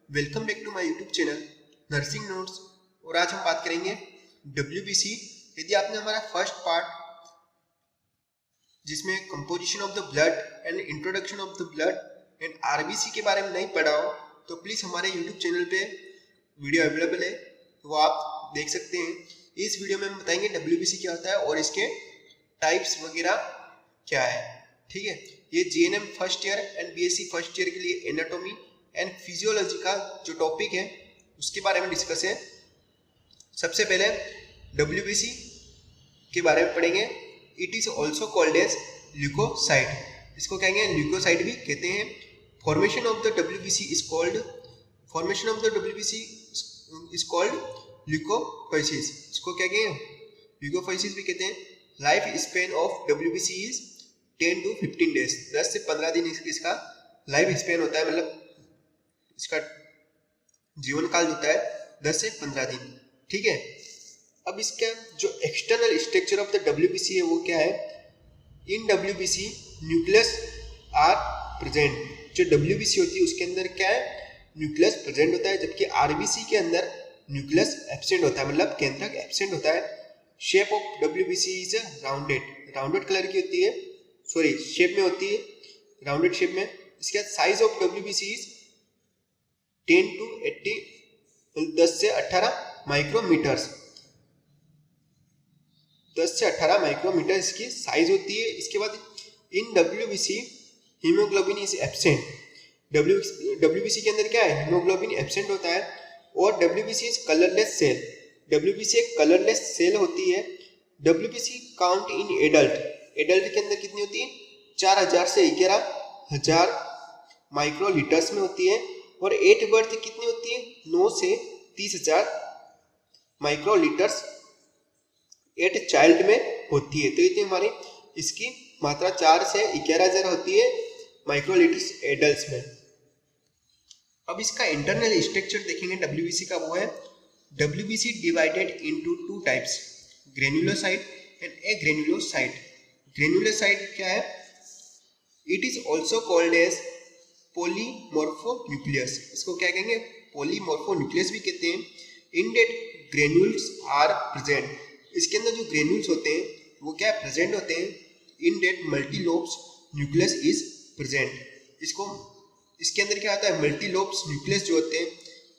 Welcome back to my YouTube channel nursing notes. और आज हम बात करेंगे WBC। यदि आपने हमारा फर्स्ट पार्ट जिसमें composition of the blood and introduction of the blood and RBC के बारे में नहीं पढ़ा हो तो प्लीज़ हमारे यूट्यूब चैनल पे वीडियो अवेलेबल है, वो आप देख सकते हैं। इस वीडियो में हम बताएंगे WBC क्या होता है और इसके टाइप्स वगैरह क्या है। ठीक है, ये GNM first year and BSc first year के लिए एनाटॉमी एंड फिजियोलॉजी का जो टॉपिक है उसके बारे में डिस्कस है। सबसे पहले WBC के बारे में पढ़ेंगे। It is also called as leucocyte, इसको कहेंगे ल्यूकोसाइट भी कहते हैं। Formation of the WBC is called leucopoiesis, इसको क्या कहेंगे ल्यूकोफाइसिस भी कहते हैं। Life span of WBC is 10 to 15 days, 10 से 15 दिन इसका लाइफ स्पेन होता है, मतलब इसका जीवन काल होता है 10 से 15 दिन। ठीक है, अब इसका जो external structure of the WBC है वो क्या है। इन WBC न्यूक्लियस आर प्रेजेंट, जो WBC होती है उसके अंदर क्या है न्यूक्लियस प्रेजेंट होता है, जबकि RBC के अंदर न्यूक्लियस एब्सेंट होता है, मतलब केंद्रक एब्सेंट होता है। Shape of WBC is rounded colour की होती है, सॉरी शेप में होती है, राउंडेड शेप में। इसके बाद size of WBC is 10 to 80, 10 से 18 माइक्रोमीटर्स, 10 से 18 माइक्रोमीटर इसकी साइज होती है। इसके बाद इन WBC haemoglobin is absent, WBC के अंदर क्या है हीमोग्लोबिन एब्सेंट होता है। और WBC is colourless cell, WBC एक कलरलेस सेल होती है। WBC काउंट इन एडल्ट के अंदर कितनी होती है 4000 से 11000 माइक्रोलीटर्स में होती है। और एट बर्थ कितनी होती है 9 से 30,000 माइक्रोलीटर्स एट चाइल्ड में होती है। तो इतनी हमारी इसकी मात्रा 4 से 11,000 होती है माइक्रोलीटर्स एडल्ट्स में। अब इसका इंटरनल स्ट्रक्चर देखेंगे WBC का, वो है WBC divided into 2 types, granulocyte and agranulocyte. Granulocyte क्या है, it is also called as polymorphonuclear, इसको क्या कहेंगे पॉलीमॉर्फोन्यूक्लियस भी कहते हैं। In that granules are present, इसके अंदर जो ग्रेन्यूल्स होते हैं वो क्या प्रेजेंट होते हैं। In date मल्टीलोब्स nucleus is present, इसके अंदर क्या होता है मल्टीलोब्स न्यूक्लियस जो होते हैं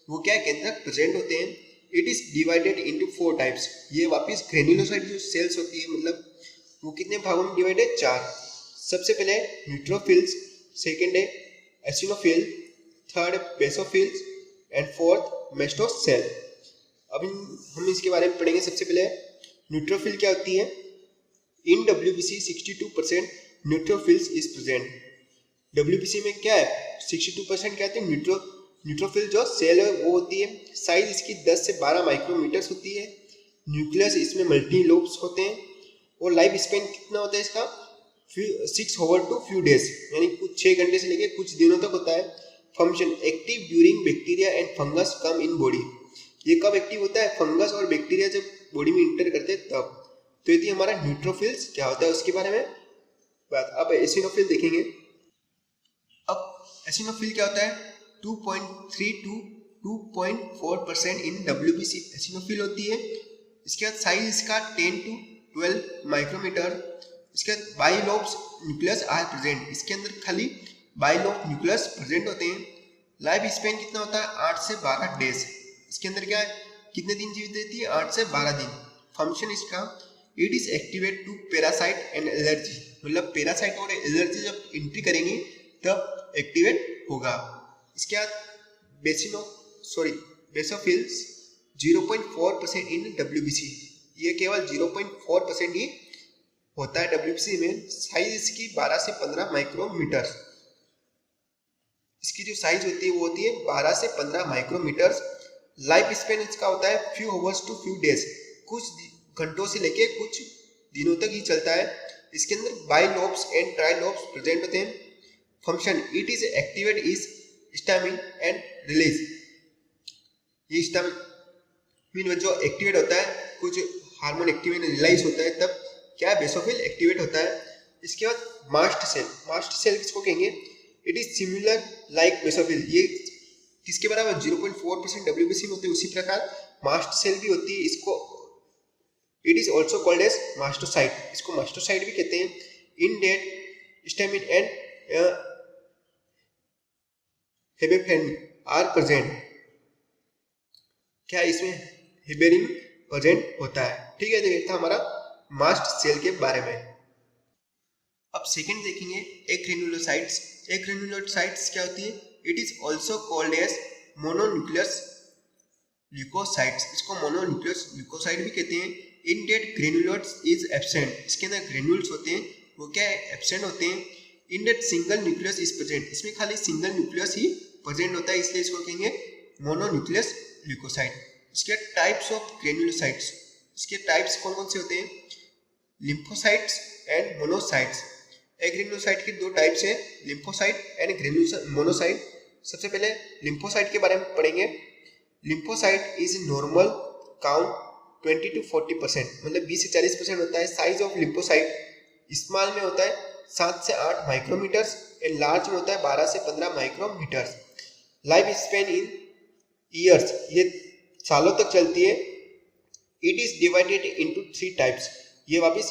वो क्या केंद्रक प्रेजेंट होते हैं। It is divided into 4 types, ये वापस ग्रेन्युलोसाइट जो सेल्स होती है मतलब वो कितने भागों में डिवाइड है 4। सबसे पहले न्यूट्रोफिल्स, सेकेंड है eosinophil, third basophils and fourth mast cell. अब हम इसके बारे में पढ़ेंगे। सबसे पहले न्यूट्रोफिल क्या होती है। इन WBC 62% neutrophils is present, WBC में क्या है 62% क्या होती है न्यूट्रोफिल जो सेल है वो होती है। साइज इसकी 10 से 12 माइक्रोमीटर्स होती है। न्यूक्लियस इसमें मल्टी लोब्स होते हैं। और लाइफ स्पेन कितना होता है इसका 6 hours to few days, यानी कुछ 6 घंटे से लेके कुछ दिनों तक होता है। Function active during bacteria and fungus come in body, ये कब एक्टिव होता है फंगस और बैक्टीरिया जब बॉडी में इंटर करते हैं तब। तो यदि हमारा न्यूट्रोफिल्स क्या होता है उसके बारे में बात। अब एसिनोफिल देखेंगे। अब एसिनोफिल क्या होता है 2.3 to 2.4% इन WBC एसिनोफिल होती है। इसके बाद साइज इसका 10 to 12 माइक्रोमीटर। इसके बाद बाइलोब्स न्यूक्लियस आर प्रेजेंट, इसके अंदर खाली बाइलोब न्यूक्लियस प्रेजेंट होते हैं। लाइफ स्पेन कितना होता है 8 से 12 डेज, इसके अंदर क्या है कितने दिन जीवित रहती है 8 से 12 दिन। फंक्शन इसका it is activate to parasite and allergy, मतलब पैरासाइट और एलर्जी जब एंट्री करेंगी तब एक्टिवेट होगा। इसके बाद बेसोफिल्स 0.4% इन WBC, ये केवल 0.4% ही होता है WBC में। साइज इसकी 12 से 15 माइक्रोमीटर, इसकी जो साइज होती है वो होती है 12 से 15 माइक्रोमीटर। लाइफ स्पेन इसका होता है few hours to few days, कुछ घंटों से लेके कुछ दिनों तक ही चलता है। इसके अंदर बाइलोब्स एंड ट्राइलोब्स प्रेजेंट होते हैं। Function it is activate is stamen and release, ये स्टामिन जो एक्टिवेट होता है कुछ हार्मोन एक्टिवेट रिलीज होता है तब क्या बेसोफिल एक्टिवेट होता है। इसके बाद मास्ट सेल किसको कहेंगे, it is similar like basophil, ये किसके बराबर 0.4% WBC में होते हैं। उसी प्रकार मास्ट सेल भी होती है, इसको it is also called as mastocyte, इसको मास्टोसाइट भी कहते हैं। In that histamine and heparin are present, क्या इसमें हेबेरिन प्रेजेंट होता है। ठीक है, देखिए था हमारा मास्ट सेल के बारे में। अब सेकंड देखेंगे एग्रेनुलोसाइट्स। एग्रेनुलोसाइट्स क्या होती है? It is also called as mononuclear leucocytes, इसको मोनोन्यूक्लियस ल्यूकोसाइट भी कहते हैं। In that granules is absent, इसके अंदर ग्रेनुल्स होते हैं वो क्या है? एब्सेंट होते हैं। In that single nucleus is present, इसमें खाली सिंगल न्यूक्लियस ही प्रेजेंट होता है, इसलिए इसको कहेंगे मोनोन्यूक्लियस ल्यूकोसाइट। इसके टाइप्स ऑफ ग्रेनुलोसाइट्स, इसके टाइप्स कौन कौन से होते हैं? Lymphocytes and monocytes. एग्रेनुलोसाइट के दो टाइप्स हैं, लिम्फोसाइट एंड मोनोसाइट। सबसे पहले लिम्फोसाइट के बारे में पढ़ेंगे। Lymphocyte is normal count 20 to 40%, मतलब 20 से 40% होता है। साइज ऑफ लिम्फोसाइट स्मॉल में होता है 7 से 8 माइक्रोमीटर्स एंड लार्ज में होता है 12 से 15 माइक्रोमीटर्स। लाइफ स्पेन इन ईयर्स, ये सालों तक चलती है। It is divided into 3 types, ये वापिस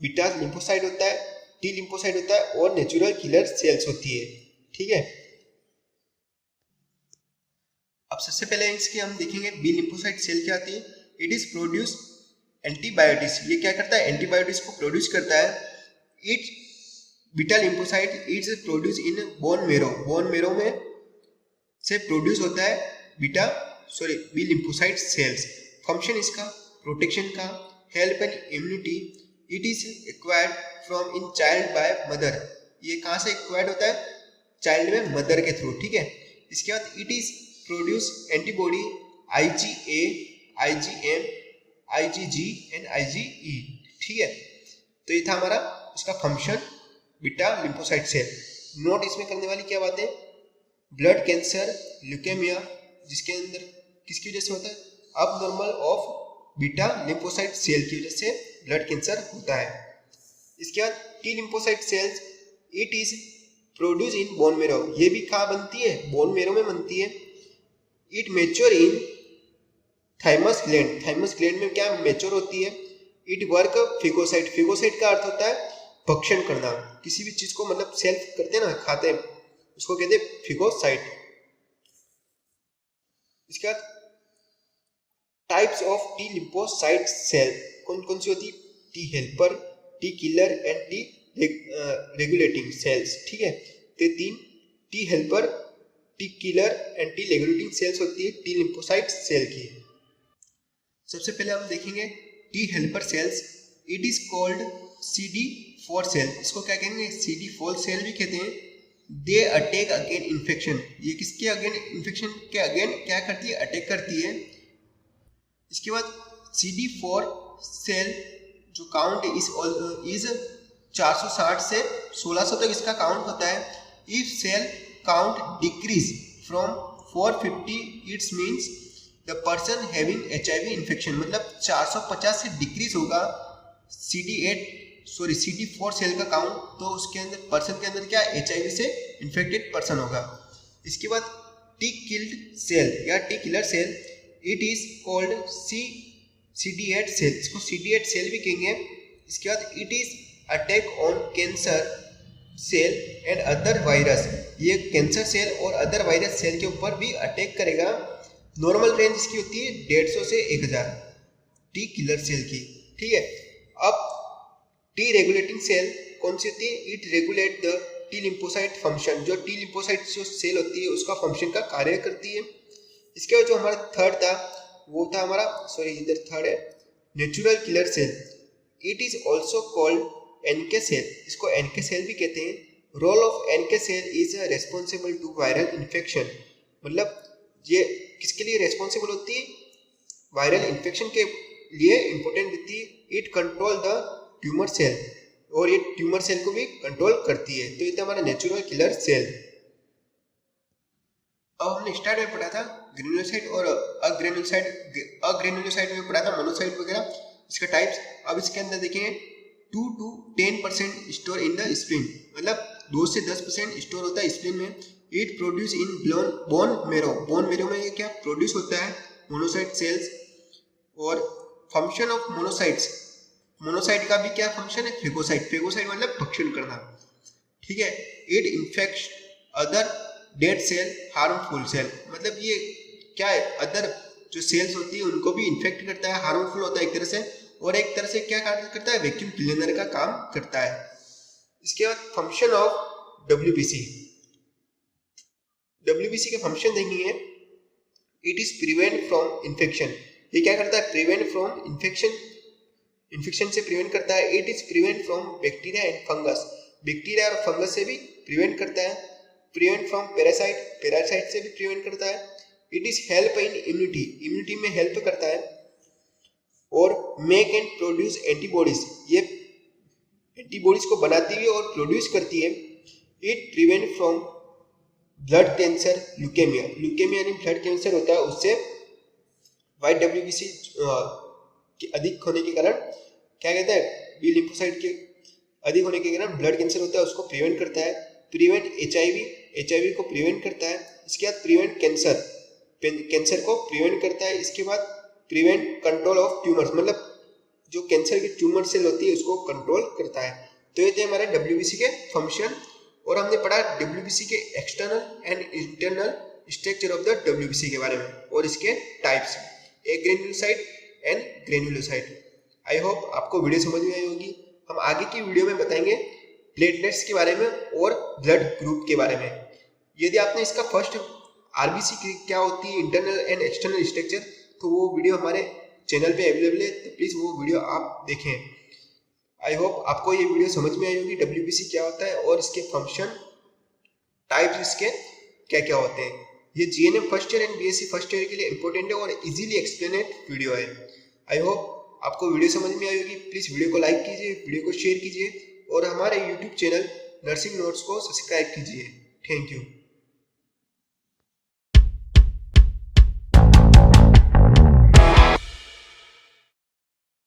बीटा लिम्फोसाइट होता है, टी लिम्फोसाइट होता है और नेचुरल किलर सेल्स होती है। ठीक है, अब सबसे पहले इसके हम देखेंगे बी लिम्फोसाइट सेल क्या आती है। इट इज प्रोड्यूस एंटीबायोटिक्स, ये क्या करता है? एंटीबायोटिक्स को प्रोड्यूस करता है। It beta lymphocyte is produce in bone marrow, bone marrow में से प्रोड्यूस होता है बी लिम्फोसाइट सेल्स। फंक्शन इसका प्रोटेक्शन का, help and immunity. It is acquired from in child by mother, ये कहाँ से एक्वायर्ड होता है? चाइल्ड में मदर के थ्रू। ठीक है, इसके बाद it is produce antibody IgA, IgM, IgG and IgE। ठीक है, तो ये था हमारा इसका function beta lymphocyte cell. Note इसमें करने वाली क्या बात है? ब्लड कैंसर, ल्यूकेमिया, जिसके अंदर किसकी वजह से होता है? अब normal of beta lymphocyte cell की वजह से ब्लड कैंसर होता है। इसके बाद T lymphocyte cells, it is produce in bone marrow, ये भी कहाँ बनती है? बोन मेरो में बनती है। It mature in thymus gland, thymus gland में क्या मेच्योर होती है। इट वर्क फिगोसाइट, फिगोसाइट का अर्थ होता है भक्षण करना, किसी भी चीज को मतलब सेल्फ करते हैं ना, खाते हैं, उसको कहते हैं फिगोसाइट। इसके बाद types of T lymphocyte cell कौन कौन सी होती है? T helper, T killer and T regulating cells. ठीक है, तो 3 T helper, T killer and T regulating cells होती है टी लिम्फोसाइट सेल की। सबसे पहले हम देखेंगे T helper cells. It is called CD4 cell, इसको क्या कहेंगे? CD4 सेल भी कहते हैं। दे अटैक अगेन इन्फेक्शन, ये किसके अगेन? इन्फेक्शन के अगेन क्या करती है? अटैक करती है। इसके बाद CD4 सेल जो काउंट इज 460 से 1600 तक इसका काउंट होता है। If cell count decrease from 450, it's means the person having HIV infection, मतलब 450 से डिक्रीज होगा CD4 सेल का काउंट, तो उसके अंदर पर्सन के अंदर क्या HIV से इन्फेक्टेड पर्सन होगा। इसके बाद टी किल्ड सेल या T killer cell, it is called CD8 cell, इसको CD8 सेल भी कहेंगे। इसके बाद it is attack on cancer cell and other virus, ये कैंसर सेल और अदर वायरस सेल के ऊपर भी अटैक करेगा। नॉर्मल रेंज इसकी होती है 150 से 1000 टी किलर सेल की। ठीक है, अब टी रेगुलेटिंग सेल कौन सी होती है? It regulate the T lymphocyte function, जो टी लिम्फोसाइट जो सेल होती है उसका फंक्शन का कार्य करती है। इसके बाद जो हमारा थर्ड था वो था हमारा, इधर थर्ड है natural killer cell. It is also called NK cell, इसको NK सेल भी कहते हैं। Role of NK cell is responsible to viral infection, मतलब ये किसके लिए रेस्पॉन्सिबल होती है? वायरल इन्फेक्शन के लिए इंपॉर्टेंट होती है। It control the tumour cell, और ये ट्यूमर सेल को भी कंट्रोल करती है। तो ये था हमारा नेचुरल किलर सेल। अब हमने स्टार्ट में पढ़ा था ग्रेनुलोसाइट और अग्रेनुलोसाइट में पढ़ा था मोनोसाइट वगैरह, इसका टाइप्स। अब इसके अंदर देखेंगे 2 to 10% store in the spleen, मतलब 2 से 10% स्टोर होता है स्प्लीन में, it produce in bone marrow. Bone marrow में ये क्या प्रोड्यूस होता है, मोनोसाइट सेल्स। और फंक्शन ऑफ मोनोसाइट्स, मोनोसाइट का भी क्या फंक्शन है, फेगोसाइट। फेगोसाइट मतलब भक्षण करना, ठीक है। It infects other dead cell, harmful cell, मतलब ये क्या है, अदर जो सेल्स होती है उनको भी इन्फेक्ट करता है, हार्मफुल होता है एक तरह से, और एक तरह से क्या काम करता है, वैक्यूम क्लीनर का काम करता है। इसके बाद फंक्शन ऑफ डब्ल्यूबीसी। डब्ल्यूबीसी के फंक्शन देखेंगे, it is prevent from infection. ये क्या करता है, प्रिवेंट फ्रॉम इन्फेक्शन, इन्फेक्शन से प्रिवेंट करता है। It is prevent from bacteria and fungus, bacteria और फंगस से भी प्रिवेंट करता है। प्रिवेंट फ्रॉम पैरासाइट, पैरासाइट से भी प्रिवेंट करता है। It is help in immunity, immunity में हेल्प करता है। और मेक एंड प्रोड्यूस एंटीबॉडीज, ये एंटीबॉडीज को बनाती है और प्रोड्यूस करती है। It prevent from blood cancer, leukaemia, leukaemia यानी ब्लड कैंसर होता है, उससे वाइट डब्ल्यूबीसी अधिक होने के कारण क्या कहते हैं, बी लिम्फोसाइट के अधिक होने के कारण ब्लड कैंसर होता है, उसको प्रिवेंट करता है। प्रिवेंट एचआईवी, एचआईवी को प्रिवेंट करता है। इसके बाद प्रिवेंट कैंसर, कैंसर को प्रिवेंट करता है। इसके बाद प्रिवेंट कंट्रोल ऑफ ट्यूमर्स, मतलब जो कैंसर की ट्यूमर सेल होती है उसको कंट्रोल करता है। तो ये थे हमारे डब्ल्यूबीसी के फंक्शन, और हमने पढ़ा डब्ल्यूबीसी के external and internal structure of the WBC के बारे में और इसके types, एग्रेन्युलोसाइट and granulocyte. I hope आपको वीडियो समझ में आई होगी। हम आगे की वीडियो में बताएंगे प्लेटलेट्स के बारे में और ब्लड ग्रुप के बारे में। यदि आपने इसका फर्स्ट आरबीसी क्या होती है, इंटरनल एंड एक्सटर्नल स्ट्रक्चर, तो वो वीडियो हमारे चैनल पे अवेलेबल है, तो प्लीज़ वो वीडियो आप देखें। आई होप आपको ये वीडियो समझ में आई होगी, डब्ल्यूबीसी क्या होता है और इसके फंक्शन, टाइप्स इसके क्या क्या होते हैं। ये GNM first year and BSc first year के लिए इंपॉर्टेंट है और इजीली एक्सप्लेनेड वीडियो है। आई होप आपको वीडियो समझ में आई होगी। प्लीज़ वीडियो को लाइक कीजिए, वीडियो को शेयर कीजिए और हमारे यूट्यूब चैनल नर्सिंग नोट्स को सब्सक्राइब कीजिए। Thank you.